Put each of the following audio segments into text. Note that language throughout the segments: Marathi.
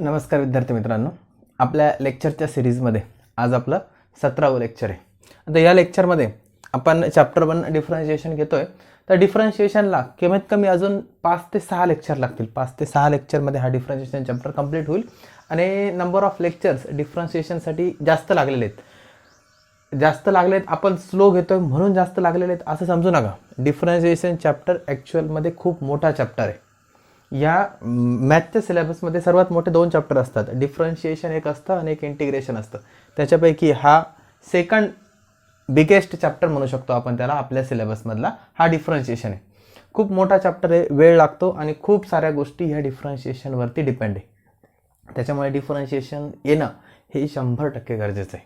नमस्कार विद्यार्थी मित्रांनो, आपल्या लेक्चरच्या सिरीजमध्ये आज आपलं 17वं लेक्चर आहे. आता या लेक्चरमध्ये आपण चॅप्टर 1 डिफरन्शिएशन घेतोय. तर डिफरन्शिएशनला कमीत कमी अजून 5 ते 6 लेक्चर लागतील. 5 ते 6 लेक्चरमध्ये हा डिफरन्शिएशन चॅप्टर कंप्लीट होईल आणि नंबर ऑफ लेक्चर्स डिफरन्शिएशनसाठी जास्त लागलेले आहेत. आपण स्लो घेतोय म्हणून जास्त लागलेले आहेत असं समजू नका. डिफरन्शिएशन चॅप्टर ॲक्च्युअलमध्ये खूप मोठा चॅप्टर आहे. या मॅथच्या सिलेबसमध्ये सर्वात मोठे 2 चॅप्टर असतात. डिफरन्शिएशन एक असतं आणि एक इंटिग्रेशन असतं. त्याच्यापैकी हा सेकंड बिगेस्ट चॅप्टर म्हणू शकतो आपण त्याला. आपल्या सिलेबसमधला हा डिफरन्शिएशन आहे. खूप मोठा चॅप्टर आहे, वेळ लागतो आणि खूप साऱ्या गोष्टी ह्या डिफरन्शिएशनवरती डिपेंड आहे. त्याच्यामुळे डिफरन्शिएशन येणं हे 100% गरजेचं आहे.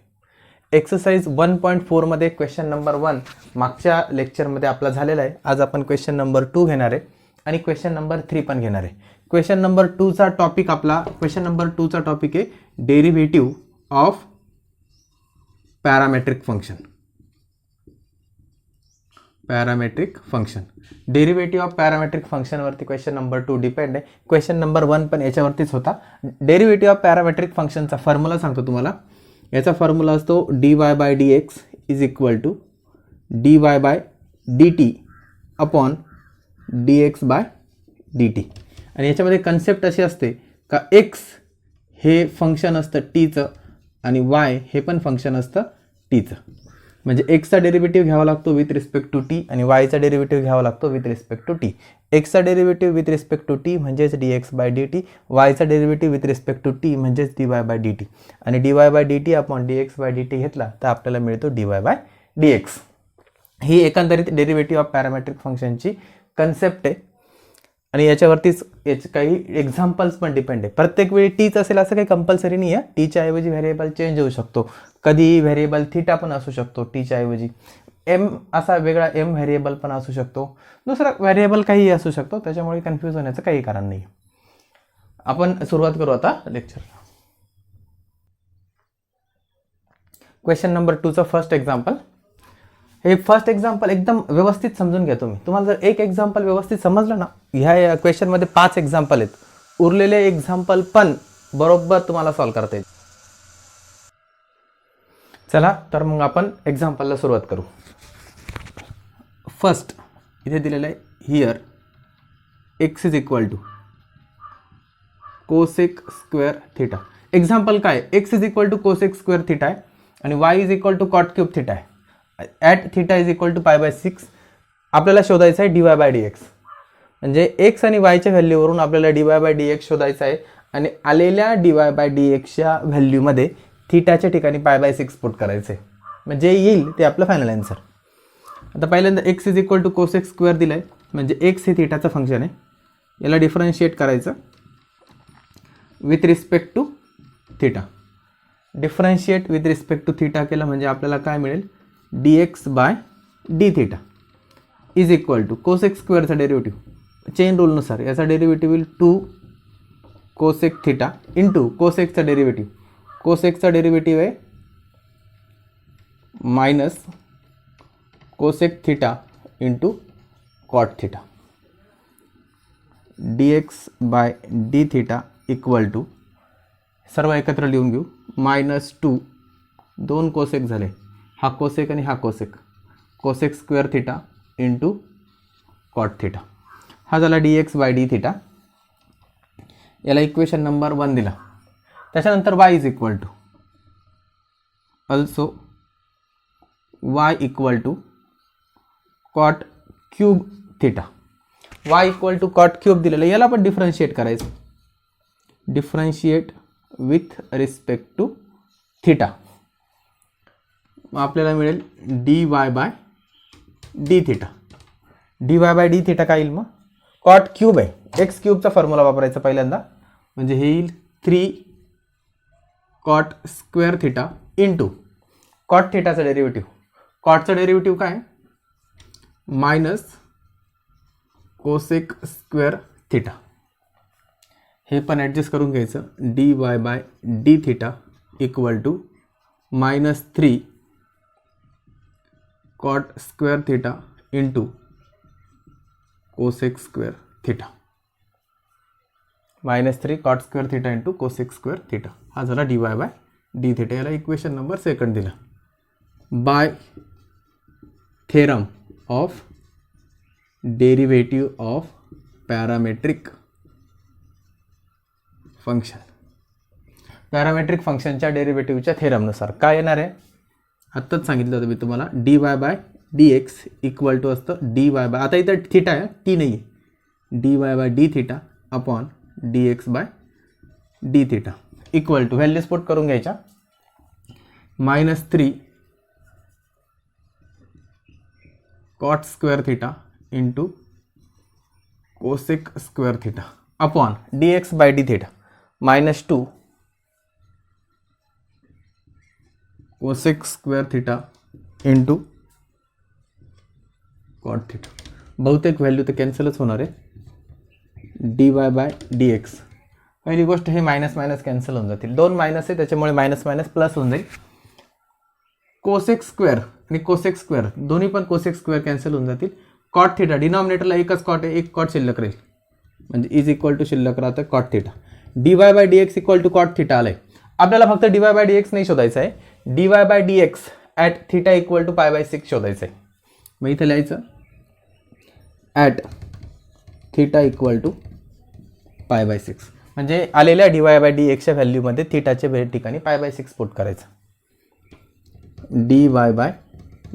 एक्सरसाइज 1.4 मध्ये क्वेश्चन नंबर 1 मागच्या लेक्चरमध्ये आपला झालेला आहे. आज आपण क्वेश्चन नंबर 2 घेणार आहे आणि क्वेश्चन नंबर 3 पण घेणार आहे. क्वेश्चन नंबर 2चा टॉपिक आहे derivative of parametric function. Derivative of parametric फंक्शनवरती क्वेश्चन नंबर 2 डिपेंड आहे. क्वेश्चन नंबर 1 पण याच्यावरतीच होता. डेरिव्हेटिव्ह ऑफ पॅरामेट्रिक फंक्शनचा फॉर्म्युला सांगतो तुम्हाला. याचा फॉर्म्युला असतो dy/dx is equal to dy/dt upon dx/dt. आणि याच्यामध्ये कन्सेप्ट अशी असते का x हे फंक्शन असतं टीचं आणि y हे पण फंक्शन असतं टीचं. म्हणजे एक्सचा डेरिव्हेटिव्ह घ्यावा लागतो विथ रिस्पेक्ट टू टी आणि वायचा डेरिव्हेटिव्ह घ्यावा लागतो विथ रिस्पेक्ट टू टी. एक्सचा derivative with respect to t म्हणजेच dx/dt, वायचा derivative with respect to t म्हणजेच dy/dt आणि dy/dt आपण dx/dt घेतला तर आपल्याला मिळतो dy/dx. ही एकंदरीत डेरिव्हेटिव्ह ऑफ पॅरामेट्रिक फंक्शनची कन्सेप्ट आहे आणि याच्यावरतीच याचे काही एक्झाम्पल्स पण डिपेंड आहे. प्रत्येक वेळी टीच असेल असं काही कंपल्सरी नाही आहे. टीच्या ऐवजी व्हेरिएबल चेंज होऊ शकतो. कधी व्हेरिएबल थीटा पण असू शकतो टीच्या ऐवजी. एम असा वेगळा एम व्हेरिएबल पण असू शकतो. दुसरा व्हेरिएबल काहीही असू शकतो. त्याच्यामुळे कन्फ्यूज होण्याचं काही कारण नाही. आपण सुरुवात करू आता लेक्चरला. क्वेश्चन नंबर 2चं फर्स्ट एक्झाम्पल. हे फर्स्ट एक्झाम्पल एकदम व्यवस्थित समजून घ्या तुम्ही. तुम्हाला जर एक एक्झाम्पल व्यवस्थित समजलं ना, ह्या क्वेश्चनमध्ये 5 एक्झाम्पल आहेत. उरलेले एक्झाम्पल पण बरोबर तुम्हाला सॉल्व करता येईल. चला तर मग आपण एक्झाम्पलला सुरुवात करू. फर्स्ट इथे दिलेलं आहे here x is equal to cosec square theta. Example काय, x is equal to cosec square theta आहे आणि y is equal to cot cube theta आहे. At theta is equal to π/6 आपल्याला शोधायचं आहे dy/dx. म्हणजे x आणि y च्या व्हॅल्यूवरून आपल्याला dy/dx शोधायचं आहे आणि आलेल्या dy/dxच्या व्हॅल्यूमध्ये थिटाच्या ठिकाणी π/6 पुट करायचं आहे. म्हणजे येईल ते आपलं फायनल आन्सर. आता पहिल्यांदा x is equal to cosec square दिलं आहे म्हणजे x हे थिटाचं फंक्शन आहे. याला डिफरन्शिएट करायचं with respect to theta. Differentiate with respect to theta केलं म्हणजे आपल्याला काय मिळेल, dx/d is equal to cosec स्क्वेअरचा डेरिव्हेटिव्ह चेन रूलनुसार याचा डेरिव्हेटिव्ह 2 कोसेक थिटा इंटू कोसेकचा डेरिव्हेटिव्ह. कोसेकचा डेरिव्हेटिव्ह आहे minus cosec theta into cot theta. dx/d equal to सर्व एकत्र लिहून घेऊ -2 2 कोसेक झाले, हा कोसेक आणि हा cosec square theta into cot theta. हा झाला dx/d. याला इक्वेशन नंबर 1 दिला. त्याच्यानंतर y is equal to also y equal to cot cube theta. y equal to cot cube दिलेलं, याला पण डिफरन्शिएट करायचं. Differentiate with respect to theta. मग आपल्याला मिळेल dy/d थिटा. dy/d थिटा काय येईल, मग कॉट क्यूब आहे, एक्स क्यूबचा फॉर्म्युला वापरायचा पहिल्यांदा. म्हणजे हे येईल 3 cot square theta into cot थिटाचा डेरिव्हेटिव्ह. कॉटचा डेरिव्हेटिव्ह काय मायनस कोसेक स्क्वेअर थिटा. हे पण ॲडजस्ट करून घ्यायचं. dy/d theta equal to -3 cot square theta into cosec square theta. -3 cot square theta into cosec square theta, हा झाला dy बाय डी थिटा. याला इक्वेशन नंबर सेकंड दिला. By theorem of derivative of parametric function. Parametric फंक्शनच्या डेरिव्हेटिव्हच्या थेरमनुसार काय येणार आहे, आत्ताच सांगितलं होतं मी तुम्हाला, dy by D x equal to असतं dy बाय, आता इथं थिटा आहे, टी नाही आहे, dy by D theta upon D x by D theta equal to, values put करून घ्यायच्या, -3 cot square theta into cosec square theta upon D x by D theta -2 cosec square theta into cot theta. बहुतेक व्हॅल्यू तर कॅन्सलच होणार आहे. dy बाय डी एक्स, पहिली गोष्ट हे मायनस मायनस कॅन्सल होऊन जातील, 2 मायनस आहे त्याच्यामुळे मायनस मायनस प्लस होऊन जाईल. कोसेक स्क्वेअर आणि कोसेक स्क्वेअर दोन्ही पण कोसेक स्क्वेअर कॅन्सल होऊन जातील. कॉट थिटा डिनॉमिनेटरला एकच कॉट आहे, एक कॉट शिल्लक राहील, म्हणजे इज इक्वल टू शिल्लक राहतं cot theta. dy by D x equal to cot theta आलं आहे. आपल्याला फक्त dy बाय डी एक्स नाही शोधायचं आहे, dy by D x at theta equal to π/6 शोधायचं आहे. मग इथं लिहायचं ॲट थिटा इक्वल टू π/6, म्हणजे आलेल्या dy बाय डी एक्सच्या व्हॅल्यूमध्ये थिटाच्या ठिकाणी π/6 पुट करायचं. dy by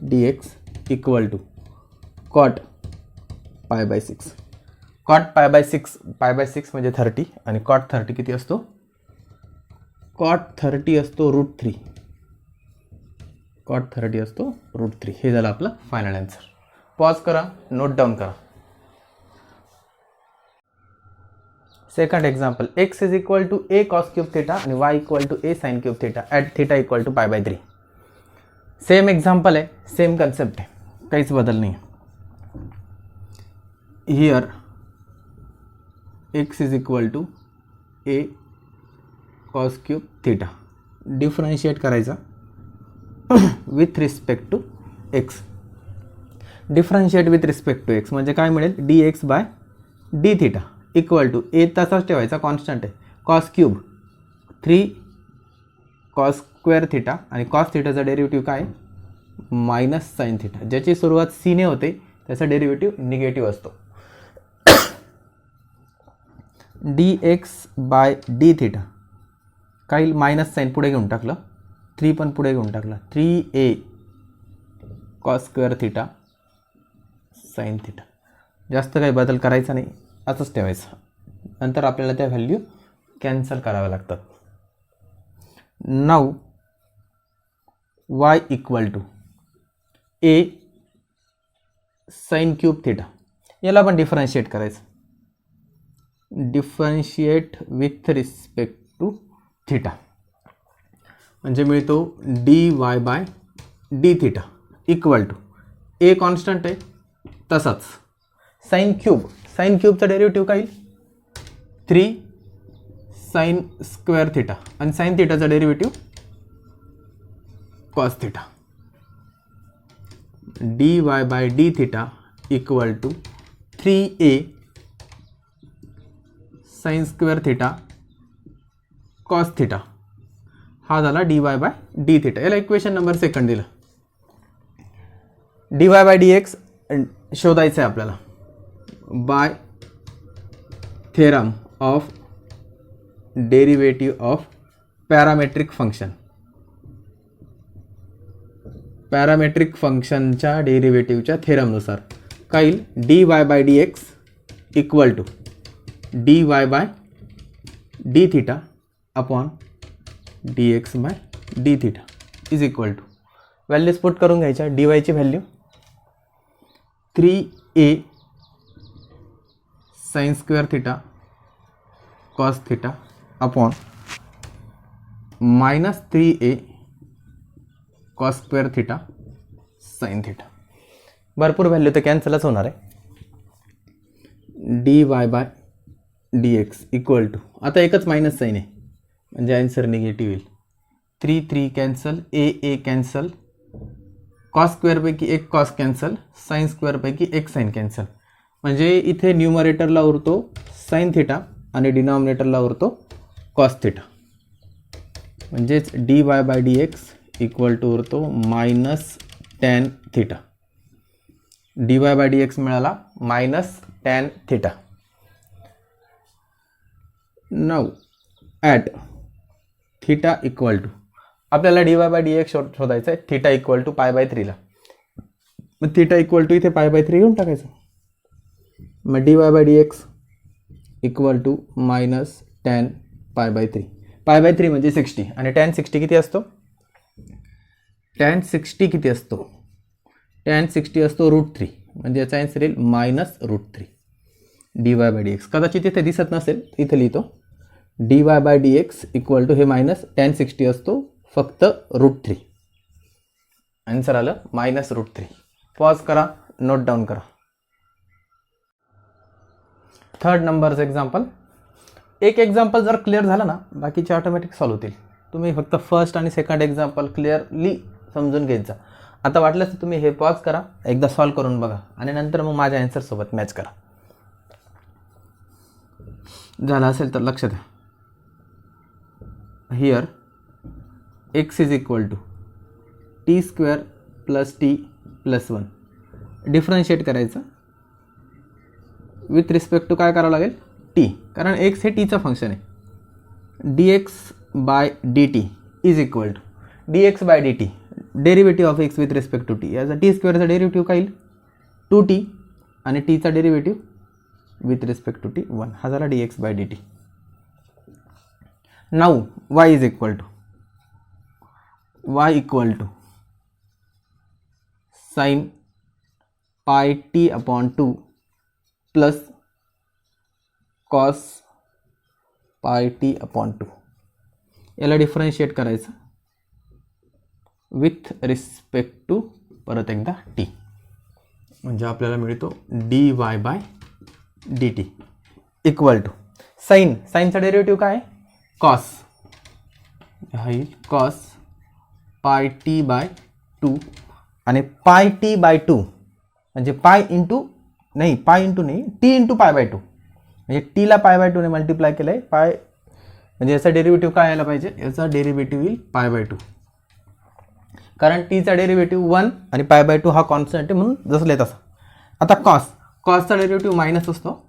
D x equal to cot π/6, cot π/6 म्हणजे 30 आणि कॉट 30 किती असतो, कॉट 30 असतो √3, कॉट 30 असतो √3. हे झालं आपलं फायनल आन्सर. पॉज करा, नोट डाऊन करा. Second example, x is equal to a cos cube theta आणि y equal to a sin cube theta at theta equal to π/3. Same example आहे, सेम कन्सेप्ट आहे, काहीच बदल नाही. Here x is equal to a cos cube theta, differentiate करायचा with respect to x. Differentiate with respect to x म्हणजे काय मिळेल, dx by D theta equal to ए तसाच ठेवायचा, कॉन्स्टंट आहे, cos cube 3 cos square theta आणि कॉस थिटाचा डेरिव्हेटिव्ह काय मायनस साइन थिटा. ज्याची सुरुवात सी ने होते त्याचा डेरिव्हेटिव्ह निगेटिव्ह असतो. dx बाय डी थिटा काही मायनस साइन पुढे घेऊन टाकलं, 3 पण पुढे घेऊन टाकला, 3a cos square theta sine theta. जास्त काही बदल करायचा नाही, असंच ठेवायचं. नंतर आपल्याला त्या व्हॅल्यू कॅन्सल कराव्या लागतात. Now y equal to a sine cube theta, याला पण डिफरन्शिएट करायचं, differentiate with respect to theta म्हणजे मिळतो dy by D theta equal to a constant आहे तसाच साइन क्यूबचा डेरिव्हेटिव्ह काय 3 साइन स्क्वेअर थिटा आणि साइन थिटाचा derivative cos theta. dy by D theta equal to 3a sine square theta cos theta, हा झाला dy बाय डी थिटा. याला इक्वेशन नंबर सेकंड दिला. dy बाय डी एक्स शोधायचं आहे आपल्याला by theorem of derivative of parametric function. Parametric फंक्शनच्या डेरिव्हेटिव्हच्या थेरमनुसार काय येईल, dy by D x equal to dy by D theta upon dx by D theta is equal to, values put करून घ्यायच्या. dy ची value 3a sine square theta cos theta upon -3a cos square theta sine theta. भरपूर व्हॅल्यू तर कॅन्सलच होणार आहे. dy by D x equal to, आता एकच मायनस साइन आहे म्हणजे आन्सर निगेटिव्ह येईल. 3 कॅन्सल, a कॅन्सल, कॉस स्क्वेअरपैकी एक कॉस कॅन्सल, साइन स्क्वेअरपैकी एक साइन कॅन्सल, म्हणजे इथे न्यूमरेटरला उरतो साइन थिटा आणि डिनॉमिनेटरला उरतो कॉस थिटा, म्हणजेच dy by dx equal to उरतो minus tan theta. dy by dx मिळाला minus tan theta. Now at theta equal to, आपल्याला dy बाय dx शोधायचं आहे theta equal to pi by 3ला. मग थिटा इक्वल टू इथे पाय बाय 3 घेऊन टाकायचं. मग dy by dx equal to minus tan pi by 3. Pi by 3 म्हणजे 60 आणि टॅन 60 किती असतो? टॅन 60 किती असतो? टॅन 60 असतो √3, म्हणजे याचा आन्सर येईल मायनस √3 dy बाय dx. कदाचित इथे दिसत नसेल, इथे लिहितो dy by dx equal to हे मायनस टॅन 60 असतो फक्त √3. आन्सर आलं मायनस √3. पॉज करा, नोट डाऊन करा. थर्ड नंबरचं एक्झाम्पल. एक एक्झाम्पल जर क्लिअर झालं ना, बाकीचे ऑटोमॅटिक सॉल्व्ह होतील. तुम्ही फक्त फर्स्ट आणि सेकंड एक्झाम्पल क्लिअरली समजून घेत जा. आता वाटलं तर तुम्ही हे पॉज करा, एकदा सॉल्व्ह करून बघा आणि नंतर मग माझ्या आन्सरसोबत मॅच करा. झालं असेल तर लक्ष द्या. Here x is equal to T square plus T plus 1. Differentiate करायचं विथ रिस्पेक्ट टू काय करावं लागेल? टी, कारण x हे टीचं फंक्शन आहे. dx by dt is equal to dx by dt derivative of x with respect to t. याचा टी स्क्वेअरचा डेरिव्हेटिव्ह काय येईल? 2t आणि टीचा derivative with respect to t 1. हा झाला dx by dt. Now y is equal to sine pi t upon 2 plus cos pi t upon 2. याला डिफरन्शिएट करायचं विथ रिस्पेक्ट टू परत एकदा टी, म्हणजे आपल्याला मिळतो dy by dt equal to साईनचा डेरिव्हेटिव्ह काय आहे? कॉस. हा येईल कॉस पाय टी बाय 2 आणि पाय टी बाय 2 म्हणजे पाय इंटू नाही टी इंटू पाय बाय 2, म्हणजे टीला पाय बाय 2 ने मल्टिप्लाय केलं आहे. पाय म्हणजे याचा डेरिव्हेटिव्ह काय यायला पाहिजे? याचा डेरिव्हेटिव्ह येईल पाय बाय 2, कारण टीचा डेरिव्हेटिव्ह 1 आणि पाय बाय 2 हा कॉन्स्टंट आहे म्हणून जसं तसा. आता कॉसचा डेरिव्हेटिव्ह मायनस असतो,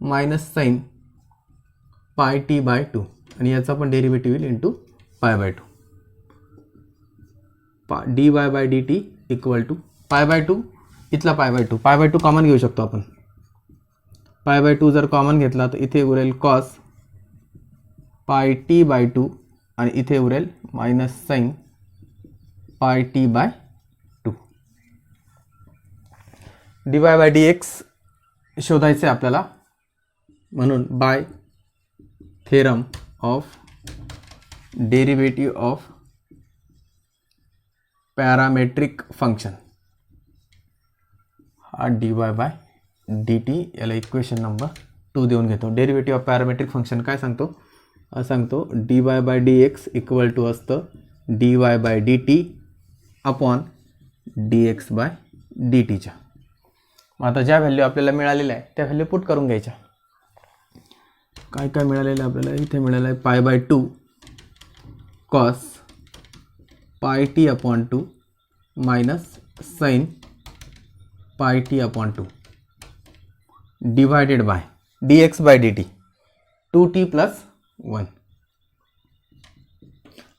minus sine pi T by 2 आणि याचा पण डेरिव्हेटिव्ह येईल into pi by 2. dy by dt equal to pi by 2, इथला पाय बाय 2 कॉमन घेऊ शकतो आपण. पाय बाय 2 जर कॉमन घेतला तर इथे उरेल कॉस पाय टी बाय 2 आणि इथे उरेल minus sine pi T by 2. dy by dx शोधायचे आपल्याला, म्हणून by theorem of derivative of parametric function. हा dy बाय dt याला इक्वेशन नंबर 2 देऊन घेतो. डेरिव्हेटिव्ह ऑफ पॅरामेट्रिक फंक्शन काय सांगतो? सांगतो dy by dx equal to असतं dy by dt upon dx by dtच्या. मग आता ज्या व्हॅल्यू आपल्याला मिळालेल्या आहे त्या व्हॅल्यू पुट करून घ्यायच्या. काय काय मिळालेलं आहे आपल्याला? इथे मिळालं आहे pi by 2 cos pi t upon 2 minus sine pi t upon 2 divided by dx by dt 2t plus 1.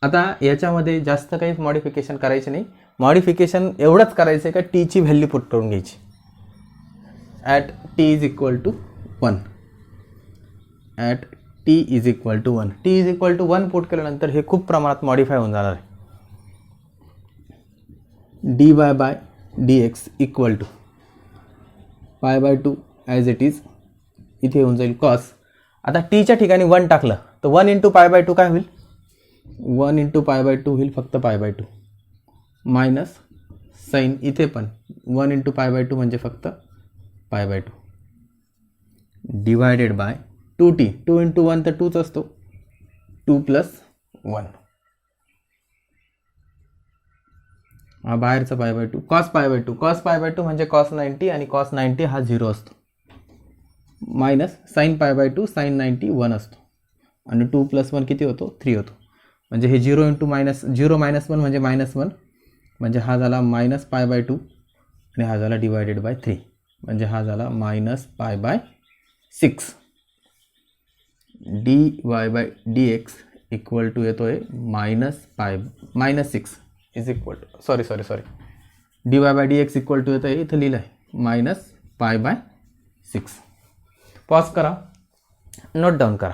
आता याच्यामध्ये जास्त काही मॉडिफिकेशन करायचे नाही. मॉडिफिकेशन एवढंच करायचं आहे का टीची व्हॅल्यू पुट करून घ्यायची. At T is equal to 1, at T is equal to 1. T is equal to 1 put केल्यानंतर हे खूप प्रमाणात मॉडिफाय होऊन जाणार आहे. dy by dx equal to pi by 2 as it is, इथे येऊन जाईल कॉस. आता टीच्या ठिकाणी 1 टाकलं तर 1 इंटू पाय बाय 2 काय होईल? 1 इंटू पाय बाय 2 होईल फक्त पाय बाय 2 मायनस साईन इथे पण 1 इंटू पाय बाय 2 म्हणजे फक्त पाय by 2 divided bye 2t. 2 into 1 तर 2च असतो, 2 प्लस 1. हा बाहेरचा पाय बाय 2 कॉस पाय बाय 2 म्हणजे कॉस 90 आणि कॉस 90 हा 0 असतो. Minus sine pi by two sine 90 1 असतो आणि 2 + 1 किती होतो 3 होतो. म्हणजे हे 0 × मायनस 0 - 1 म्हणजे -1 म्हणजे हा झाला मायनस पाय बाय टू आणि हा झाला डिवायडेड बाय 3 म्हणजे हा झाला -π/6 dy/dx इक्वल टू येतोय -6 is equal to sorry dy/dx equal to येतोय इथं लिहिलं आहे -π/6. पॉज करा, नोट डाऊन करा.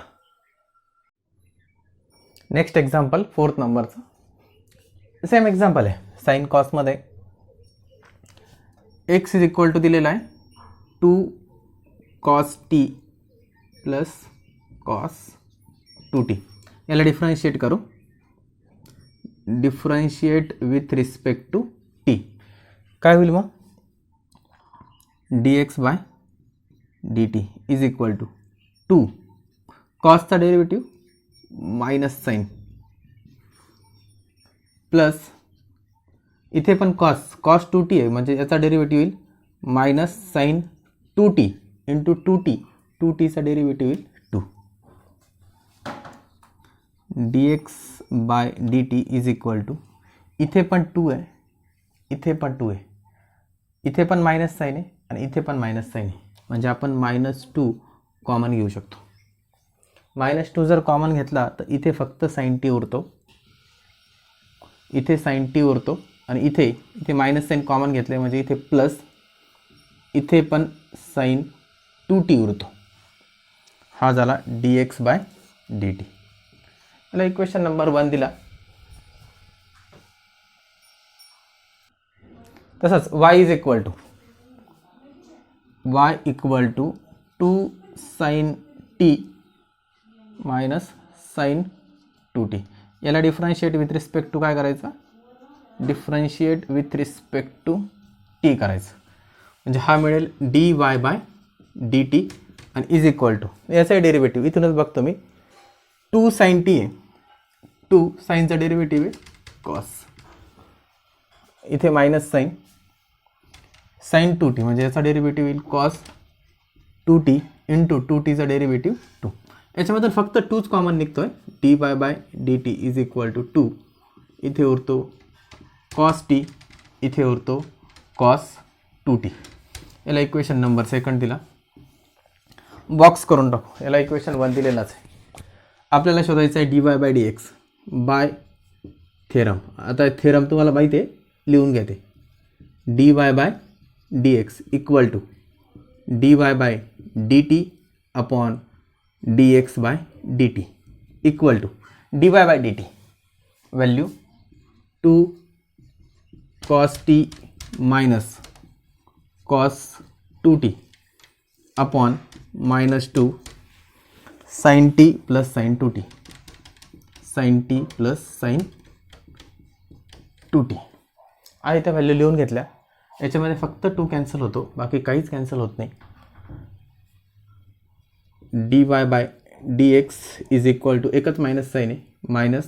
नेक्स्ट एक्झाम्पल 4th नंबरचं सेम एक्झाम्पल आहे. साईन कॉसमध्ये x इज इक्वल टू दिलेला आहे 2 cos t plus cos 2t. याला डिफरन्शिएट करू. Differentiate with respect to t काय होईल मग dx/dt इज इक्वल टू 2 कॉसचा डेरिव्हेटिव्ह मायनस साईन प्लस इथे पण cos 2t आहे म्हणजे याचा डेरिव्हेटिव्ह येईल मायनस साईन 2t इंटू 2tचा डेरिव्हेटिव्ह येईल 2 dx/dt इज इक्वल टू इथे पण 2 आहे इथे पण 2 आहे इथे पण मायनस साईन आहे आणि इथे पण मायनस साईन आहे म्हणजे आपण -2 कॉमन घेऊ शकतो. -2 जर कॉमन घेतला तर इथे फक्त साईन टी उरतो इथे साईन टी उरतो आणि इथे मायनस साईन कॉमन घेतले म्हणजे इथे प्लस इथे पण साईन 2t उरतो. हा झाला dx/dt. याला इक्वेशन नंबर 1 दिला. तसंच y equal to 2 sine t minus sine 2t. याला डिफरन्शिएट विथ रिस्पेक्ट टू काय करायचं differentiate with respect to t करायचं म्हणजे हा मिळेल dy/dt आणि इज इक्वल टू याचा डेरिव्हेटिव्ह इथूनच बघतो मी 2 साईन t आहे 2 साईनचा डेरिव्हेटिव्ह आहे कॉस इथे मायनस साईन 2t म्हणजे याचा डेरिव्हेटिव्ह येईल कॉस 2t इंटू 2tचा डेरिव्हेटिव्ह 2. याच्यामधून फक्त 2च कॉमन निघतोय dy/dt इज इक्वल टू 2 इथे उरतो कॉस t इथे उरतो कॉस 2t. याला इक्वेशन नंबर 2 दिला. बॉक्स करून टाकू. याला इक्वेशन 1 दिलेलाच आहे. आपल्याला शोधायचं आहे dy/dx बाय थेरम. आता थेरम तुम्हाला माहिती आहे लिहून घ्या ते dy/dx equal to dy/dt upon dx/dt equal to dy/dt value 2 cos t minus cos 2t upon -2 sin t plus sin 2t sin t plus sin 2t आहे त्या व्हॅल्यू लिहून घेतल्या. याच्यामध्ये फक्त 2 कॅन्सल होतो बाकी काहीच कॅन्सल होत नाही. dy/dx इज इक्वल टू एकच मायनस साईन आहे minus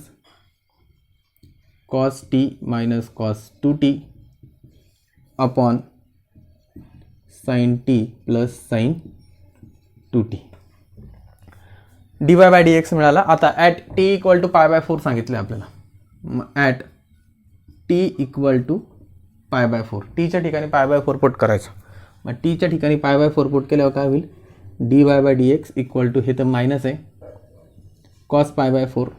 cos t minus cos 2t upon sin t plus sin 2t. dy/dx मिळाला. आता ॲट t इक्वल टू π/4 सांगितलं आपल्याला. ॲट t इक्वल टू π/4 टीच्या ठिकाणी π/4 पुट करायचं. मग टीच्या ठिकाणी π/4 पुट केल्यावर काय होईल dy/dx इक्वल टू हे तर मायनस आहे cos π/4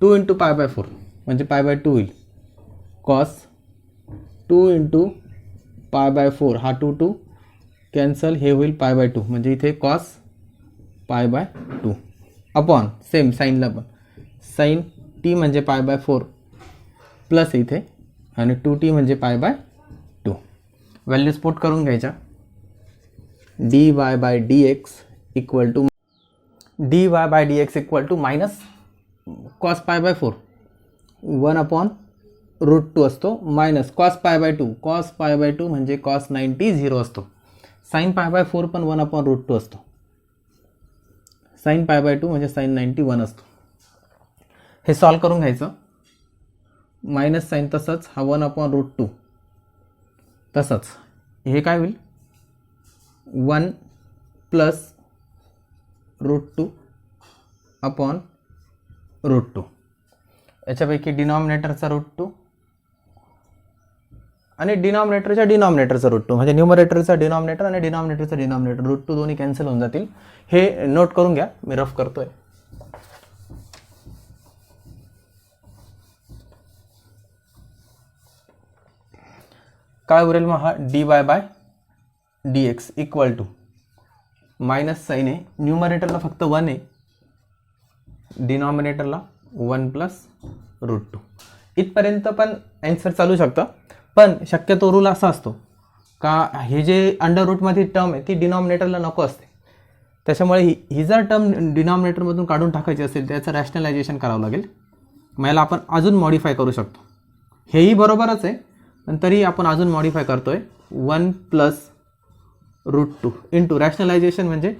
2 इंटू π/4 म्हणजे π/2 होईल cos 2 इंटू π/4 हा 2 कॅन्सल हे होईल π/2 म्हणजे इथे cos π/2 अपॉन सेम साईनला पण साईन t म्हणजे π/4 प्लस इथे आणि 2t म्हणजे π/2. व्हॅल्यूज पुट करून घ्यायच्या. dy/dx equal to minus cos π/4 1 upon √2 असतो मायनस cos π/2 म्हणजे cos 90 0 असतो. sin π/4 पण 1 अपॉन √2 असतो. sin π/2 म्हणजे sin 90 1 असतो. हे सॉल्व करून घ्यायचं. मायनस साईन तसंच हा 1 अपॉन √2 तसंच हे काय होईल 1 प्लस √2 अपॉन √2. याच्यापैकी डिनॉमिनेटरचा √2 आणि डिनॉमिनेटरच्या डिनॉमिनेटरचा √2, म्हणजे न्यूमरेटरचा डिनॉमिनेटर आणि डिनॉमिनेटरचा डिनॉमिनेटर √2 दोन्ही कॅन्सल होऊन जातील. हे नोट करून घ्या, मी रफ करतोय. काय उरेल मग हा dy/dx equal to minus sine आहे, न्यूमरेटरला फक्त 1 आहे, डिनॉमिनेटरला 1 प्लस √2. इथपर्यंत पण आन्सर चालू शकतं, पण शक्यतो रूल असा असतो का हे जे अंडर रूटमध्ये टर्म आहे ती डिनॉमिनेटरला नको असते. त्याच्यामुळे ही जर टर्म डिनॉमिनेटरमधून काढून टाकायची असेल त्याचं रॅशनलायझेशन करावं लागेल. मग याला आपण अजून मॉडिफाय करू शकतो. हेही बरोबरच आहे, पण तरी आपण अजून मॉडिफाय करतोय. 1 प्लस √2 इंटू रॅशनलायझेशन म्हणजे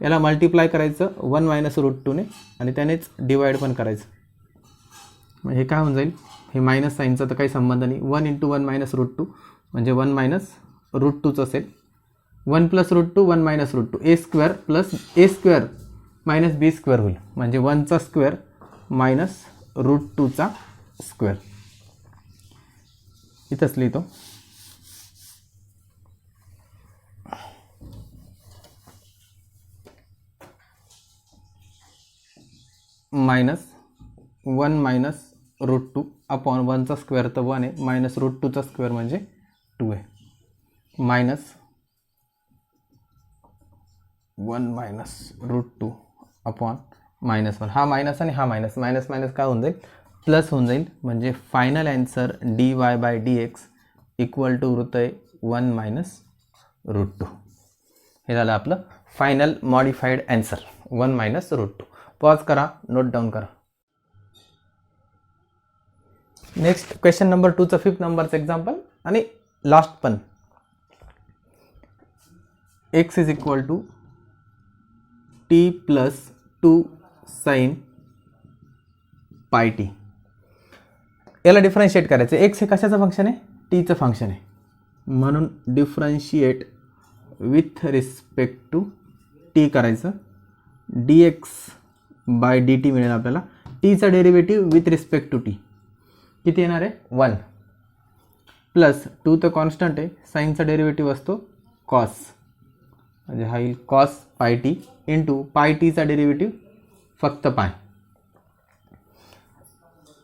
याला मल्टिप्लाय करायचं 1 मायनस √2 ने आणि त्यानेच डिवाइड पण करायचं. म्हणजे हे काय होऊन जाईल, हे मायनस साईनचा तर काही संबंध नाही. 1 इंटू 1 मायनस √2 म्हणजे 1 मायनस √2च असेल. 1 प्लस √2 1 मायनस √2 ए स्क्वेअर प्लस ए स्क्वेअर मायनस बी स्क्वेअर होईल, म्हणजे 1चा स्क्वेअर मायनस √2चा स्क्वेअर. इथंच लिहितो. मायनस 1 मायनस √2 अपॉन 1चा स्क्वेअर तर 1 आहे, मायनस √2चा स्क्वेअर म्हणजे 2 आहे, मायनस 1 मायनस √2 अपॉन -1. हा मायनस आणि हा मायनस, मायनस मायनस काय होऊन जाईल, प्लस होऊन जाईल. म्हणजे final answer dy/dx equal to होतं आहे 1 मायनस √2. हे झालं आपलं final modified answer 1 minus √2. Pause करा, नोट डाऊन करा. नेक्स्ट क्वेश्चन नंबर 2चं 5th नंबरचं एक्झाम्पल आणि लास्ट पण. x is equal to t plus 2 sine πt. याला डिफरन्शिएट करायचं. x हे कशाचं फंक्शन आहे, टीचं फंक्शन आहे, म्हणून differentiate with respect to t करायचं. dx/dt मिळेल आपल्याला. टीचा derivative with respect to t किती येणार आहे, 1 प्लस 2 तर कॉन्स्टंट आहे, साईनचा डेरिव्हेटिव्ह असतो कॉस, म्हणजे हा येईल कॉस πt इंटू πtचा डेरिव्हेटिव्ह फक्त पाय.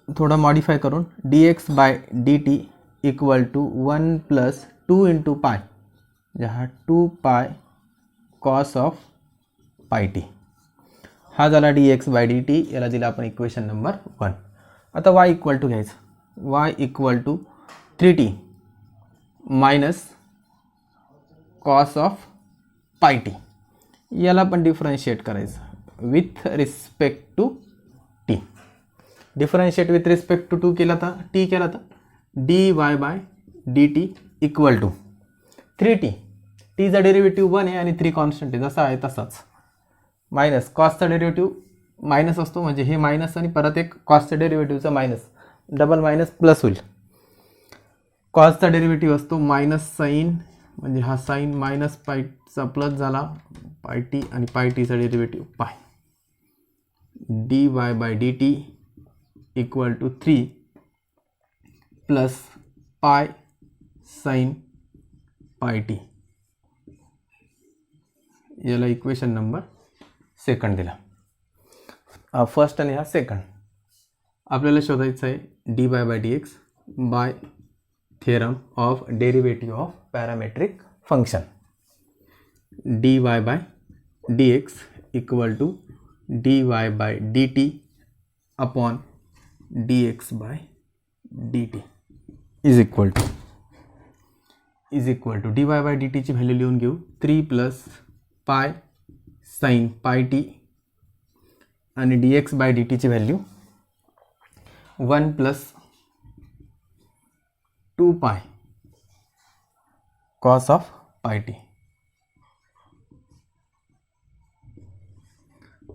थोडं मॉडिफाय करून dx/dt equal to 1 plus 2 into pi, म्हणजे हा 2 पाय कॉस ऑफ πt. हा झाला dx/dt. याला दिला आपण इक्वेशन नंबर 1. आता y इक्वल टू घ्यायचं. y equal to 3t minus cos of πt. याला पण डिफरन्शिएट करायचं with respect to t. Differentiate with respect to केला तर टी केला तर dy/dt इक्वल टू 3t. टीचा डेरिव्हेटिव्ह 1 आहे आणि 3 कॉन्स्टंट आहे, जसा आहे तसाच, मायनस कॉसचा डेरिव्हेटिव्ह मायनस असतो, म्हणजे हे मायनस आणि परत एक कॉसच्या डेरिव्हेटिव्हचा मायनस, डबल मायनस प्लस होईल. कॉसचा डेरिव्हेटिव्ह असतो मायनस साईन, म्हणजे हा साईन मायनस पायचा प्लस झाला πt आणि πtचा डेरिव्हेटिव्ह पाय. dy/dt equal to 3 plus pi sine πt. याला इक्वेशन नंबर 2 दिला. फर्स्ट आणि हा सेकंड. आपल्याला शोधायचं आहे dy/dx by theorem of derivative of parametric function. dy/dx equal to dy/dt upon dx/dt is equal to dy/dt ची व्हॅल्यू लिहून घेऊ. 3 प्लस पाय साइन πt आणि dx/dt ची व्हॅल्यू 1 प्लस 2 पाय कॉस ऑफ πt.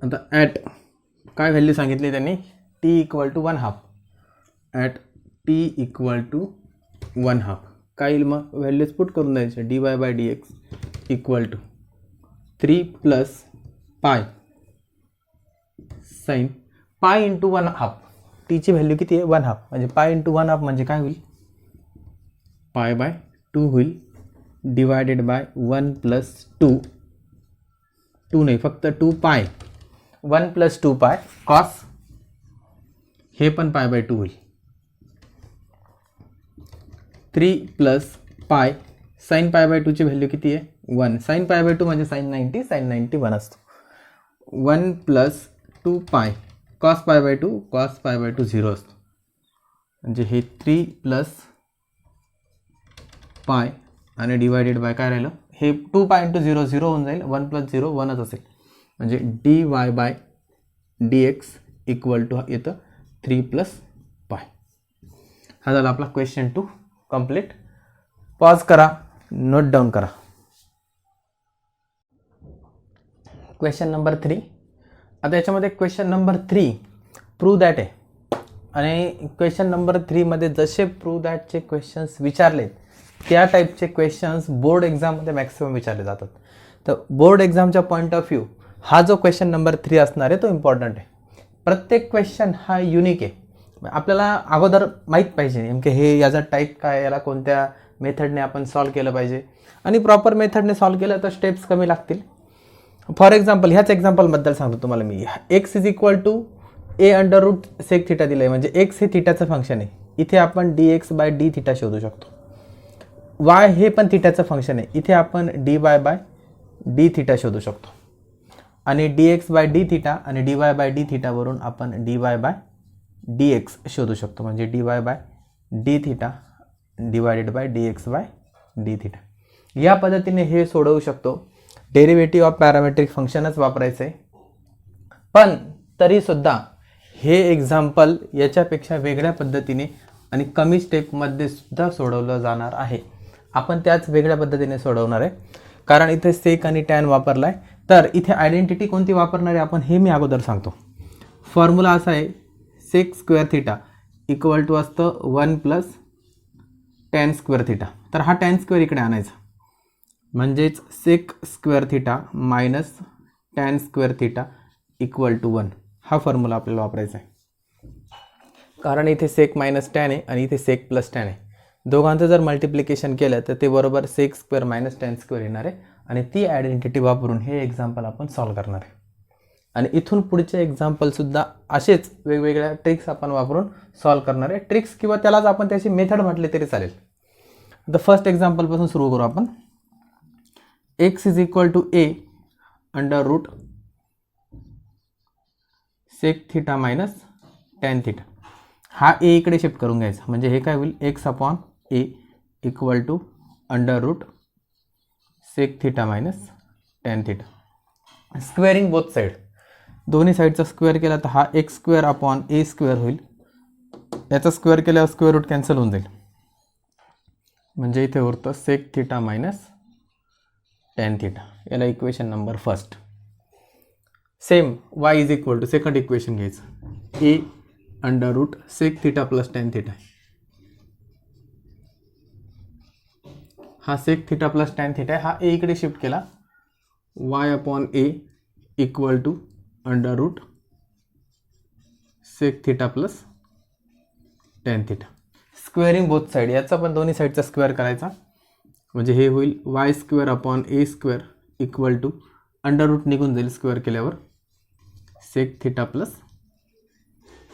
आता ॲट काय व्हॅल्यू सांगितली त्यांनी, t equal to 1/2. At t equal to 1/2 काय येईल मग, व्हॅल्यूज पुट करून द्यायचे. dy/dx equal to 3 plus pi sine pi into 1/2. टीची व्हॅल्यू किती आहे 1/2, म्हणजे पाय इंटू 1/2 म्हणजे काय होईल पाय बाय 2 होईल डिवायडेड बाय 1 प्लस 2 नाही फक्त 2 पाय 1 प्लस 2 पाय कॉस हे पण पाय बाय 2 होईल 3 plus pi sine pi by 2 ची व्हॅल्यू किती आहे 1. साईन पाय बाय 2 म्हणजे साईन 90 साईन 90 1 असतो. 1 प्लस 2 पाय कॉस पाय बाय 2 कॉस पाय बाय 2 0 असतो. म्हणजे हे 3 प्लस पाय आणि डिवायडेड बाय काय राहिलं हे 2 पाय इंटू 0 0 होऊन जाईल 1 प्लस 0 1च असेल. म्हणजे d y by D x equal to येतं 3 प्लस पाय. हा झाला आपला क्वेश्चन 2 कंप्लीट. पॉज करा नोट डाऊन करा. Question number 3. आता याच्यामध्ये क्वेश्चन नंबर 3 प्रूव्ह दॅट आहे आणि क्वेश्चन नंबर 3 मध्ये जसे प्रूव्ह दॅटचे क्वेश्चन्स विचारलेत त्या टाईपचे क्वेश्चन्स बोर्ड एक्झाममध्ये मॅक्सिमम विचारले जातात. तर बोर्ड एक्झामच्या पॉईंट ऑफ व्ह्यू हा जो क्वेश्चन नंबर 3 असणार आहे तो इम्पॉर्टंट आहे. प्रत्येक क्वेश्चन हा युनिक आहे. आपल्याला अगोदर माहीत पाहिजे नेमके हे याचा टाईप काय, याला कोणत्या मेथडने आपण सॉल्व केलं पाहिजे आणि प्रॉपर मेथडने सॉल्व केलं तर स्टेप्स कमी लागतील. फॉर एक्झाम्पल ह्याच एक्झाम्पलबद्दल सांगतो तुम्हाला मी. X is equal to a under root sec theta दिलं आहे म्हणजे एक्स हे थिटाचं फंक्शन आहे. इथे आपण d x by D theta शोधू शकतो. वाय हे पण थिटाचं फंक्शन आहे. इथे आपण d y by D theta शोधू शकतो आणि d x by D theta आणि डी वाय बाय डी थिटावरून आपण d y by D x शोधू शकतो. म्हणजे d y by D theta divided by D x by D theta. या पद्धतीने हे सोडवू शकतो. डेरिव्हेटिव्ह ऑफ पॅरामेट्रिक फंक्शनच वापरायचं आहे. पण तरीसुद्धा हे एक्झाम्पल याच्यापेक्षा वेगळ्या पद्धतीने आणि कमी स्टेपमध्ये सुद्धा सोडवलं जाणार आहे. आपण त्याच वेगळ्या पद्धतीने सोडवणार आहे कारण इथे सेक आणि टॅन वापरला आहे. तर इथे आयडेंटिटी कोणती वापरणार आहे आपण हे मी अगोदर सांगतो. फॉर्म्युला असा आहे sec square theta equal to असतं 1 प्लस टॅन स्क्वेअर थिटा. तर हा टॅन स्क्वेअर इकडे आणायचा म्हणजेच sec square theta minus tan square theta equal to 1 हा फॉर्म्युला आपल्याला वापरायचा आहे. कारण इथे सेक मायनस टॅन आहे आणि इथे सेक प्लस टॅन आहे. दोघांचं जर मल्टिप्लिकेशन केलं तर ते बरोबर sec square minus tan square येणार आहे आणि ती आयडेंटिटी वापरून हे एक्झाम्पल आपण सॉल्व करणार आहे. आणि इथून पुढचे एक्झाम्पलसुद्धा असेच वेगवेगळ्या ट्रिक्स आपण वापरून सॉल्व करणार आहे. ट्रिक्स किंवा त्यालाच आपण त्याची मेथड म्हटले तरी चालेल. द फर्स्ट एक्झाम्पलपासून सुरू करू आपण. X is equal to a under root sec theta minus tan theta. हा ए इकडे शिफ्ट करून घ्यायचा म्हणजे हे काय होईल x upon a equal to under root sec theta minus tan theta. Squaring both side दोन्ही साईडचा स्क्वेअर केला तर हा x square upon a square होईल. याचा स्क्वेअर केल्यावर स्क्वेअर रूट कॅन्सल होऊन जाईल म्हणजे इथे उरतं sec theta minus tan theta. याला equation number first. Same y is equal to second equation घ्यायचं a under root sec theta plus tan theta. हा sec theta plus tan theta हा ए इकडे शिफ्ट केला y upon a equal to under root sec theta plus tan theta. Squaring both side याचा पण दोन्ही साईडचा स्क्वेअर करायचा म्हणजे हे होईल y square upon a square equal to under root निघून जाईल स्क्वेअर केल्यावर sec theta plus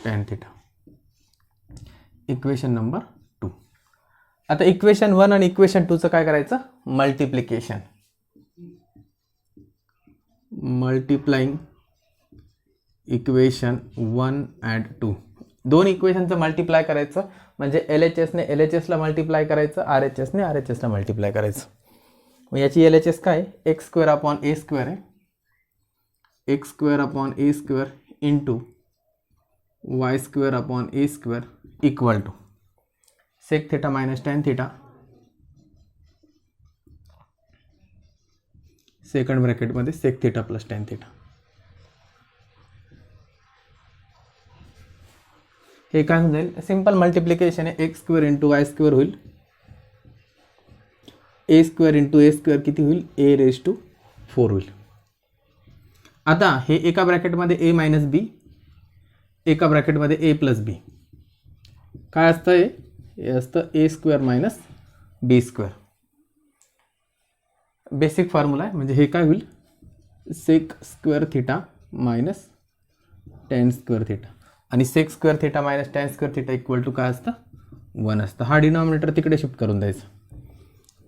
tan theta. Equation number 2. आता इक्वेशन 1 आणि इक्वेशन 2चं काय करायचं मल्टिप्लिकेशन. मल्टिप्लाइंग इक्वेशन 1 अँड 2 दोन इक्वेशनचं मल्टिप्लाय करायचं म्हणजे LHSने LHSला मल्टिप्लाय करायचं RHSने RHSला मल्टिप्लाय करायचं. मग याची LHS काय x square upon a square आहे. X square upon a square into y square upon a square equal to sec theta minus tan theta second ब्रॅकेटमध्ये sec theta plus tan theta. हे काय होऊन जाईल सिंपल मल्टिप्लिकेशन आहे x square into y square होईल. A square into a square किती होईल ए रेज टू 4 होईल. आता हे एका ब्रॅकेटमध्ये ए मायनस बी, एका ब्रॅकेटमध्ये ए प्लस बी. काय असतं हे असतं a square minus b square. Basic formula आहे. म्हणजे हे काय होईल, sec square theta minus tan square theta, आणि sec square theta minus tan square theta equal to काय असतं, 1 असतं. हा डिनॉमिनेटर तिकडे शिफ्ट करून द्यायचं.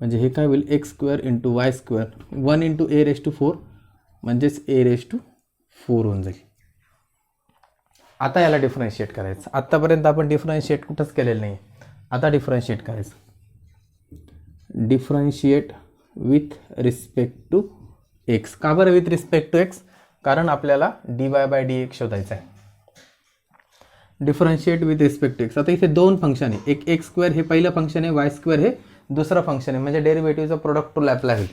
म्हणजे हे काय होईल, x square into y square 1 into a raise to 4 म्हणजेच ए रेस टू 4 होऊन जाईल. आता याला डिफरन्शिएट करायचं. आत्तापर्यंत आपण डिफरन्शिएट कुठंच केलेलं नाही. आता डिफरन्शिएट करायचं. Differentiate with respect to x. का बरं विथ रिस्पेक्ट टू एक्स? कारण आपल्याला dy बाय डी एक्स शोधायचं आहे. Differentiate with respect to x. आता इथे दोन फंक्शन आहे. एक एक्स स्क्वेअर हे पहिलं फंक्शन आहे, वाय स्क्वेअर हे दुसरं फंक्शन आहे. म्हणजे डेरिव्हेटिव्हचं प्रोडक्ट रूल अप्लाय होईल.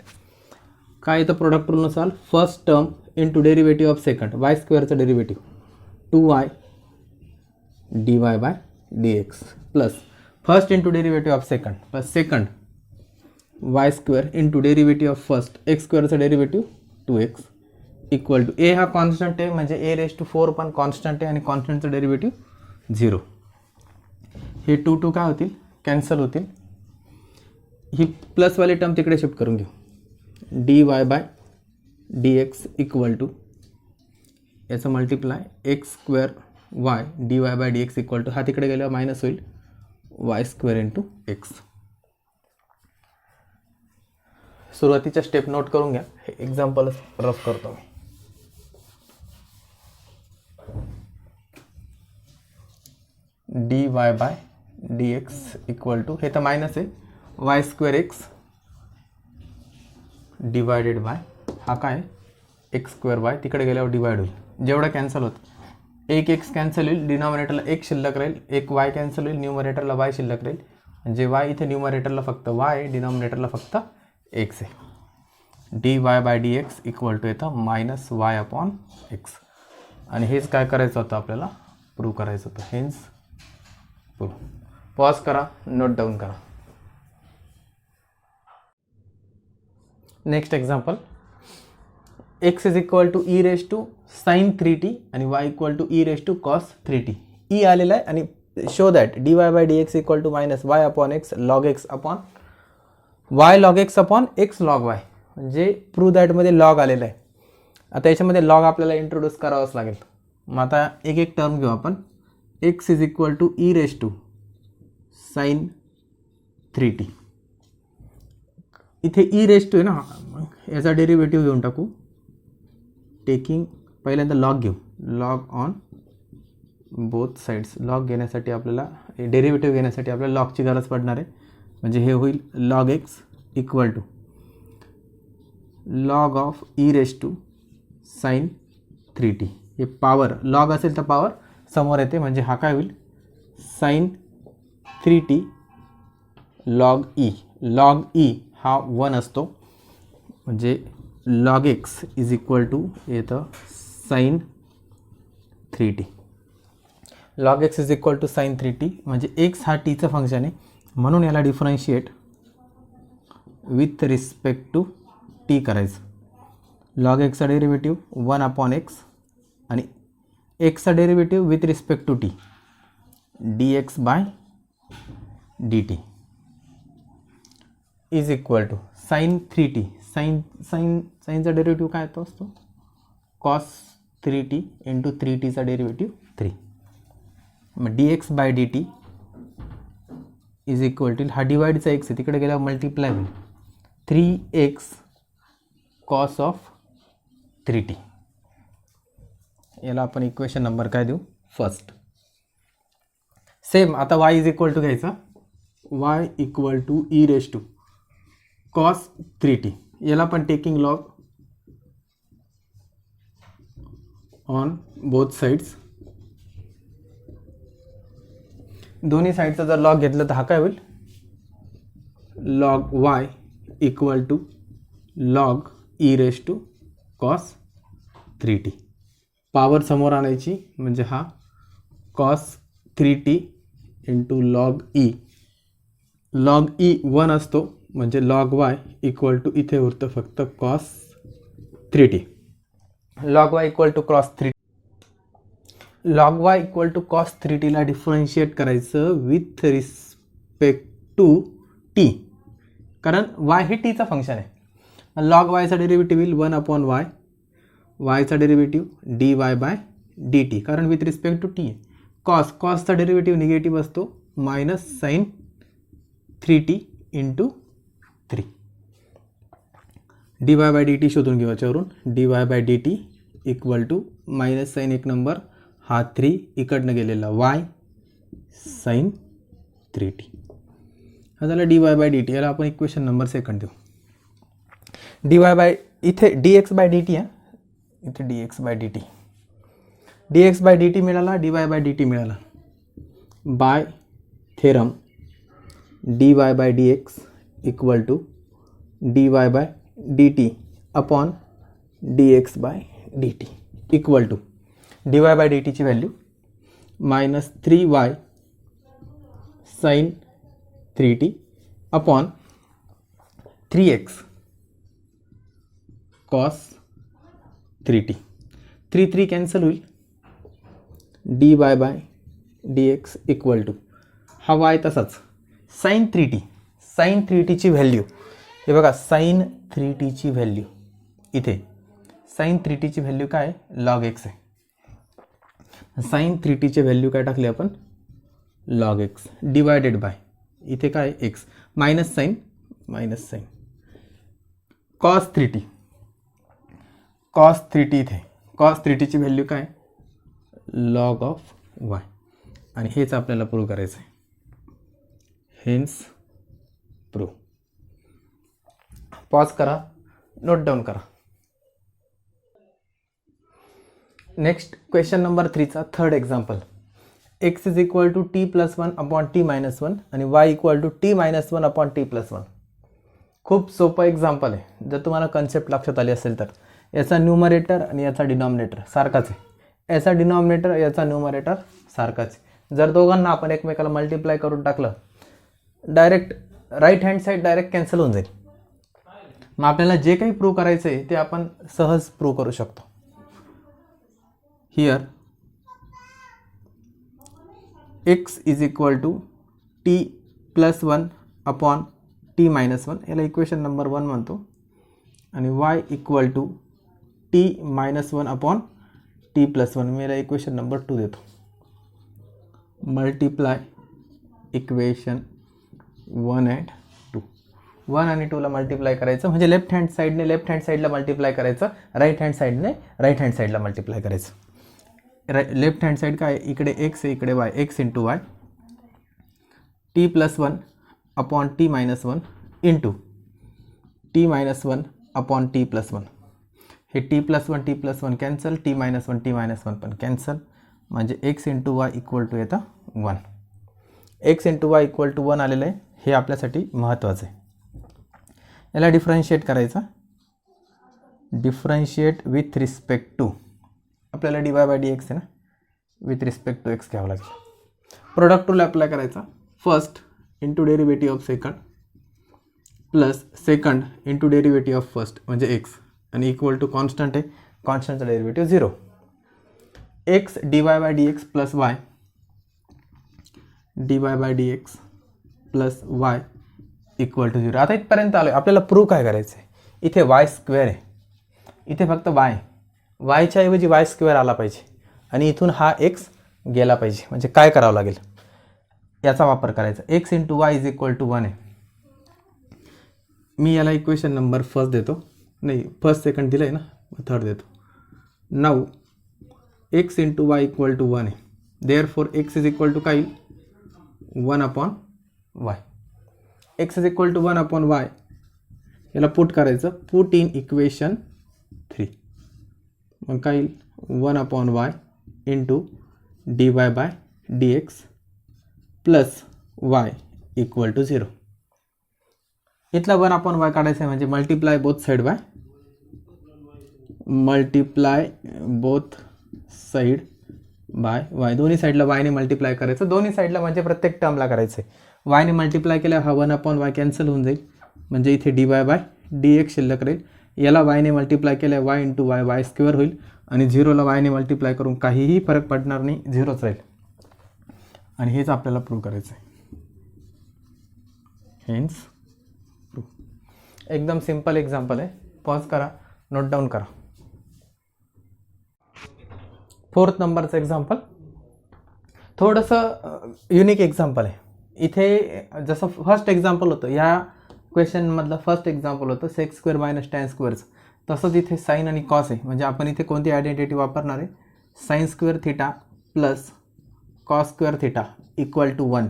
काय येतं प्रोडक्ट रूलनुसार, first term into derivative of second, y स्क्वेअरचं derivative 2y dy by D x plus first into derivative of second plus second y square into derivative of first x स्क्वेअरचं derivative 2x equal to a हा कॉन्स्टंट आहे. म्हणजे ए रेस टू 4 पण कॉन्स्टंट आहे आणि कॉन्स्टंटचं डेरिव्हेटिव्ह 0. हे 2 2 काय होतील, कॅन्सल होतील. ही प्लसवाली टर्म तिकडे शिफ्ट करून घेऊ. dy by D x equal to याचं multiply x square y dy by D x equal to, हा तिकडे गेल्यावर मायनस होईल, वाय स्क्वेअर इंटू एक्स. सुरुवातीच्या स्टेप नोट करून घ्या. हे एक्झाम्पल रफ करतो मी. dy by D x equal to, हे तर मायनस आहे, y square x divided by हा काय एक्स स्क्वेअर वाय, तिकडे गेल्यावर डिवाइड होईल. जेवढं कॅन्सल होतं, एक एक्स कॅन्सल होईल, डिनॉमिनेटरला एक शिल्लक राहील, एक वाय कॅन्सल होईल, न्यूमरेटरला वाय शिल्लक राहील. म्हणजे वाय इथे न्यूमरेटरला फक्त वाय आहे, डिनॉमिनेटरला फक्त एक्स आहे. dy by D x equal to येतं मायनस वाय अपॉन एक्स. आणि हेच काय करायचं होतं आपल्याला, प्रूव्ह करायचं होतं. Hence prove. पॉज करा, नोट डाऊन करा. Next example, x is equal to e raise to sine 3t आणि y equal to e raise to cos 3t. E आलेला आहे आणि show that dy by D x equal to minus y upon x log x upon Y log x upon x log Y. म्हणजे प्रूव्ह दॅटमध्ये लॉग आलेला आहे. आता याच्यामध्ये लॉग आपल्याला इंट्रोड्यूस करावंच लागेल. मग आता एक एक टर्म घेऊ आपण. X is equal to e raise to sine 3t. इथे ई रेस टू आहे ना, याचा डेरिव्हेटिव्ह घेऊन टाकू. टेकिंग पहिल्यांदा लॉग घेऊ, log on both sides. Log घेण्यासाठी आपल्याला, डेरिव्हेटिव्ह घेण्यासाठी आपल्याला लॉगची गरज पडणार आहे. म्हणजे हे होईल log x equal to log of e raise to sine 3t. हे पॉवर लॉग असेल तर पॉवर समोर येते. म्हणजे हा काय होईल, sine 3t log e. Log e हा 1 असतो. म्हणजे log x is equal to येतं sine 3t. Log x is equal to sine 3t. म्हणजे एक्स हा टीचं फंक्शन आहे, म्हणून याला differentiate with respect to t करायचं. लॉग एक्सचा डेरिव्हेटिव्ह 1 अपॉन एक्स आणि एक्सचा derivative with respect to t d x by d t is equal to sine 3t. साईनचा डेरिव्हेटिव्ह काय येतो असतो, कॉस 3t इंटू 3tचा डेरिव्हेटिव्ह 3. मग d x by d t is equal to, हा डिवाइडचा एक्स आहे, तिकडे गेल्यावर मल्टिप्लाय होईल 3x कॉस ऑफ 3t. याला आपण इक्वेशन नंबर काय देऊ, फर्स्ट. सेम आता y इज इक्वल टू घ्यायचा, y equal to e raise to cos 3t. याला पण taking log on both sides. दोन्ही साईडचा जर लॉग घेतलं तर हा काय होईल, log y equal to log e raise to cos 3t. Power समोर आणायची म्हणजे हा cos 3t into log e. Log e 1 असतो म्हणजे लॉग y इक्वल टू इथे उरतं फक्त cos 3t. Log y equal to cross 3, log y equal to cos 3t differentiate करायचं विथ रिस्पेक्ट टू टी, कारण वाय हे टीचं फंक्शन आहे. लॉग वायचा डेरिव्हेटिव्ह येईल 1/y, वायचा डेरिव्हेटिव्ह dy बाय dt, कारण विथ रिस्पेक्ट टू टी आहे. कॉसचा डेरिव्हेटिव्ह निगेटिव्ह असतो minus sine 3t into 3. dy by dt शोधून घेऊ याच्यावरून. dy by dt equal to minus sine एक नंबर हा 3 इकडनं गेलेला y साईन 3t. हा झाला dy बाय dt. याला आपण इक्वेशन नंबर सेकंड देऊ. dy बाय इथे dx बाय dt आहे, इथे dx by dt, dx by dt मिळाला, dy बाय dt मिळाला. By theorem dy by dx equal to dy by dt upon dx by dt equal to dy by dt ची value minus 3y sine 3t upon 3x cos 3t. 3 cancel होईल. dy by dx equal to हा y तसाच साईन 3t, साईन 3t ची व्हॅल्यू हे बघा, साईन 3t ची व्हॅल्यू इथे, साईन 3t ची व्हॅल्यू काय लॉग x आहे. साईन 3t ची व्हॅल्यू काय टाकली आपण लॉग x डिवायडेड बाय इथे काय x minus sine cos 3t, cos 3t इथे, कॉस 3t ची व्हॅल्यू काय लॉग ऑफ y, आणि हेच आपल्याला प्रूव्ह करायचं आहे. Hence prove. पॉज करा, नोट डाऊन करा. नेक्स्ट क्वेश्चन नंबर 3चा third example. x is equal to t plus 1 upon t minus 1 आणि y equal to t minus 1 upon t plus 1. खूप सोपं एक्झाम्पल आहे. जर तुम्हाला कन्सेप्ट लक्षात आली असेल तर याचा न्यूमरेटर आणि याचा डिनॉमिनेटर सारखाच आहे. याचा डिनॉमिनेटर याचा न्यूमरेटर सारखाच आहे. जर दोघांना आपण एकमेकाला मल्टिप्लाय करून टाकलं, direct right hand side direct cancel होऊन जाईल. मग आपल्याला जे काही प्रूव्ह करायचं आहे ते आपण सहज प्रूव्ह करू शकतो. Here x is equal to t plus 1 upon t minus 1, याला इक्वेशन नंबर 1 म्हणतो, आणि y equal to t minus 1 upon t plus 1 मी याला इक्वेशन नंबर 2 देतो. Multiply equation 1 and 2. 1 आणि 2ला मल्टिप्लाय करायचं म्हणजे लेफ्ट हँड साईडला मल्टिप्लाय करायचं, राईट हँड साईडला मल्टिप्लाय करायचं. लेफ्ट हँड साईड काय इकडे x आहे, इकडे y, x into y, t plus 1 upon t minus 1 into t minus 1 upon t plus 1. हे t plus 1 cancel, t minus 1 पण कॅन्सल, म्हणजे x into y equal to येतं 1. x into y equal to 1 आलेलं आहे, हे आपल्यासाठी महत्त्वाचं आहे. याला डिफरन्शिएट करायचं, डिफरन्शिएट विथ रिस्पेक्ट टू, आपल्याला dy बाय dx आहे ना, विथ रिस्पेक्ट टू x घ्यावं लागेल. प्रोडक्ट रूल अप्लाय करायचा. First into derivative of second plus second into derivative of first म्हणजे x, आणि इक्वल टू कॉन्स्टंट आहे, कॉन्स्टंटचा derivative 0. x dy by dx plus y, dy by dx plus y equal to 0. आता इथपर्यंत आलो आहे. आपल्याला प्रूव्ह काय करायचं आहे, इथे y स्क्वेअर आहे, इथे फक्त y, वायच्या ऐवजी वाय स्क्वेअर आला पाहिजे, आणि इथून हा x गेला पाहिजे. म्हणजे काय करावं लागेल, याचा वापर करायचा. x into y is equal to 1 आहे. मी याला इक्वेशन नंबर फर्स्ट देतो, नाही फर्स्ट सेकंड दिलं आहे ना, थर्ड देतो. Now x into y equal to 1 आहे, therefore x is equal to काय 1 upon y. x is equal to 1 upon y, याला पुट करायचं, पुट इन इक्वेशन 3. मग काय 1 upon y into dy by dx plus y equal to 0. इथला 1 अपॉन वाय काढायचं आहे, म्हणजे multiply both side by, multiply both side by y. दोन्ही साईडला वायने मल्टिप्लाय करायचं, दोन्ही साईडला म्हणजे प्रत्येक टर्मला करायचं आहे. वायने मल्टिप्लाय केल्यावर हा 1 अपॉन वाय कॅन्सल होऊन जाईल, म्हणजे इथे dy बाय dx शिल्लक राहील, याला वायने मल्टिप्लाय केलं Y into Y, Y square होईल आणि 0ला वायने मल्टिप्लाय करून काहीही फरक पडणार नाही, 0च राहील. आणि हेच आपल्याला प्रूव्ह करायचं आहे. Hence prove. एकदम सिंपल एक्झाम्पल आहे. पॉज करा, नोट डाऊन करा. 4th नंबरचं एक्झाम्पल थोडंसं युनिक एक्झाम्पल आहे. इथे जसं फर्स्ट एक्झाम्पल होतं, या क्वेश्चनमधलं फर्स्ट एक्झाम्पल होतं सेक्स स्क्वेअर मायनस टॅन स्क्वेअरचं, तसंच इथे साईन आणि कॉस आहे. म्हणजे आपण इथे कोणती आयडेंटिटी वापरणार आहे, sine square theta plus cos square theta equal to 1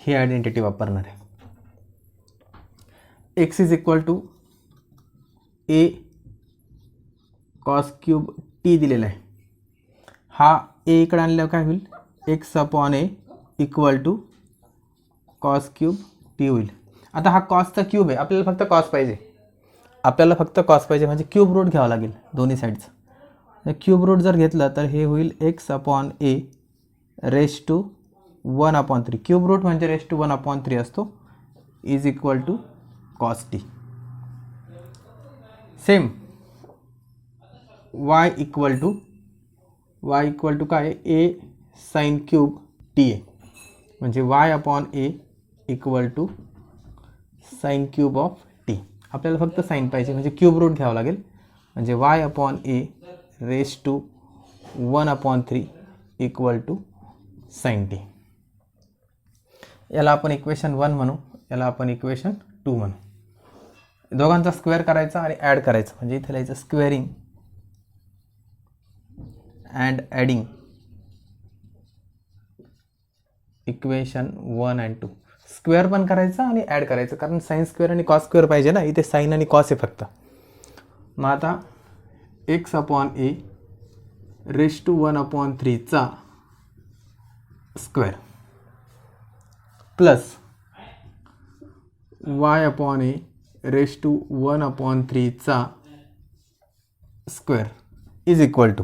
ही आयडेंटिटी वापरणार आहे. X is equal to a cos cube t दिलेला आहे. हा ए इकडे आणल्यावर काय होईल, x upon a equal to cos cube t होईल. आता हा कॉसचा क्यूब आहे, आपल्याला फक्त कॉस पाहिजे, म्हणजे क्यूब रूट घ्यावं लागेल दोन्ही साईडचं. क्यूब रूट जर घेतलं तर हे होईल x upon a raise to 1/3. Cube root म्हणजे रेस टू 1/3 असतो, is equal to cos t. Same y equal to काय, ए साइन क्यूब टी आहे. म्हणजे y upon a equal to sine cube of t. आपल्याला फक्त साइन पाहिजे, म्हणजे क्यूब रूट घ्यावं लागेल. म्हणजे y upon a raise to 1/3 equal to sine t. याला आपण इक्वेशन 1 म्हणू, याला आपण इक्वेशन 2 म्हणू. दोघांचा स्क्वेअर करायचा आणि ॲड करायचं, म्हणजे इथे लिहायचं squaring and adding equation 1 and 2. Square पण करायचं आणि ॲड करायचं, कारण साइन स्क्वेअर आणि कॉस स्क्वेअर पाहिजे ना, इथे साइन आणि कॉस आहे फक्त. मग आता x upon a raise to 1/3 चा square plus y upon a raise to 1/3 चा square is equal to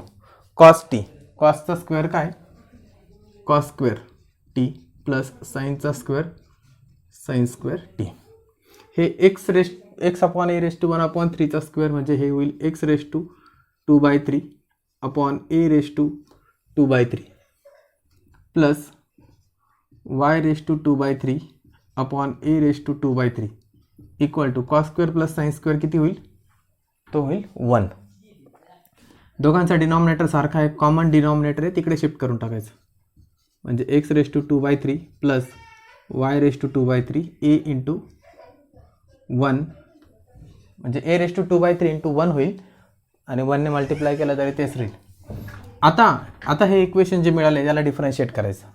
cos t. कॉसचा स्क्वेअर काय, कॉस स्क्वेअर टी प्लस साईनचा स्क्वेअर साइन स्क्वेअर टी. हे x upon a raise to 1/3 चा स्क्वेअर म्हणजे हे होईल x raise to 2/3 upon a raise to 2/3 plus y raise to 2/3 upon a raise to 2/3 equal to cos square plus sine square किती होईल, तो होईल 1. दोघांचा डिनॉमिनेटर सारखा आहे, कॉमन डिनॉमिनेटर आहे, तिकडे शिफ्ट करून टाकायचं. म्हणजे x raise to 2/3 plus y raise to 2/3 a into 1, म्हणजे ए रेस टू 2/3 इंटू 1 होईल आणि 1ने मल्टिप्लाय केलं तरी तेच राहील. आता हे इक्वेशन जे मिळाले याला डिफरन्शिएट करायचं.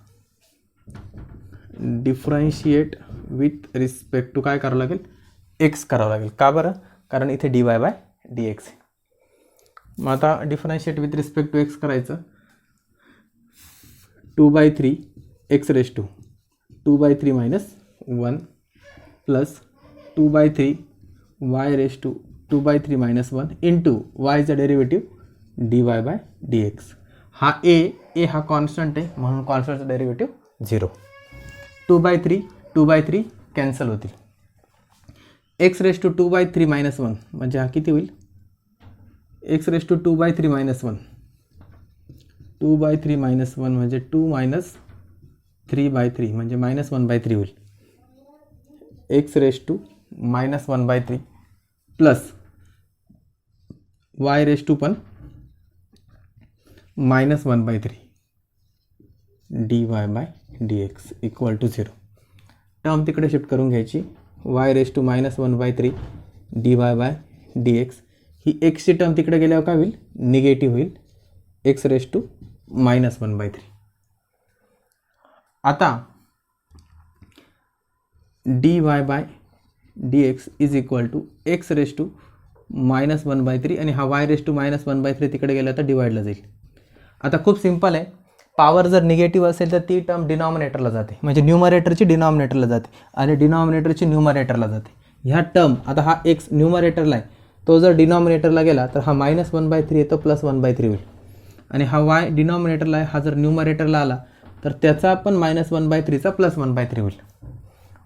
डिफरन्शिएट विथ रिस्पेक्ट टू काय करावं लागेल, एक्स करावं लागेल. का बरं, कारण इथे dy/dx आहे. मग आता differentiate with respect to x करायचं. 2/3 x raise to 2/3 minus 1 plus 2/3 y raise to 2/3 minus 1 into वायचा डेरिव्हेटिव्ह dy/dx. हा ए हा कॉन्स्टंट आहे, म्हणून कॉन्स्टंटचा डेरिव्हेटिव्ह 0. 2/3 कॅन्सल होतील. एक्स रेस टू 2/3 मायनस 1 म्हणजे हा किती होईल, x raise to 2/3 minus 1, 2/3 minus 1 म्हणजे 2 मायनस 3/3 म्हणजे मायनस 1/3 होईल. X raise to minus 1/3 plus y raise to पण minus 1/3 dy/dx equal to 0. Term तिकडे शिफ्ट करून घ्यायची. Y raise to minus 1/3 dy/dx. ही एक्सची टर्म तिकडे गेल्यावर काय होईल, निगेटिव्ह होईल, एक्स रेस टू मायनस 1/3. आता dy/dx is equal to x raise to minus 1/3 आणि हा वाय रेस टू मायनस 1/3 तिकडे गेला तर डिवाइडला जाईल. आता खूप सिंपल आहे, पॉवर जर निगेटिव्ह असेल तर ती टर्म डिनॉमिनेटरला जाते, म्हणजे न्यूमरेटरची डिनॉमिनेटरला जाते आणि डिनॉमिनेटरची न्यूमरेटरला जाते. ह्या टर्म आता हा एक्स न्यूमरेटरला आहे, तो जर डिनॉमिनेटरला गेला तर हा मायनस 1/3 येतो प्लस 1/3 होईल. आणि हा वाय डिनॉमिनेटरला आहे, हा जर न्यूमरेटरला आला तर त्याचा पण मायनस 1/3चा प्लस 1/3 होईल.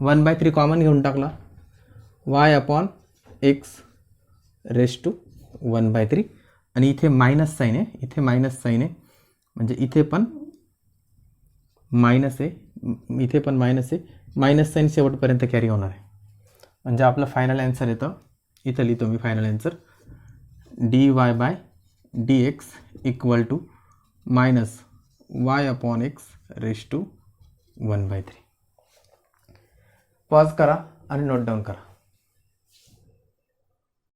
1/3 कॉमन घेऊन टाकला, y upon x raise to 1/3 आणि इथे मायनस साईन आहे, इथे मायनस साईन आहे म्हणजे इथे पण मायनस आहे, इथे पण मायनस आहे, मायनस साईन शेवटपर्यंत कॅरी होणार आहे. म्हणजे आपलं फायनल आन्सर येतं, इथं लिहितो मी final answer, dy/dx equal to -y/x raise to 1/3. Pause करा आणि नोट डाऊन करा.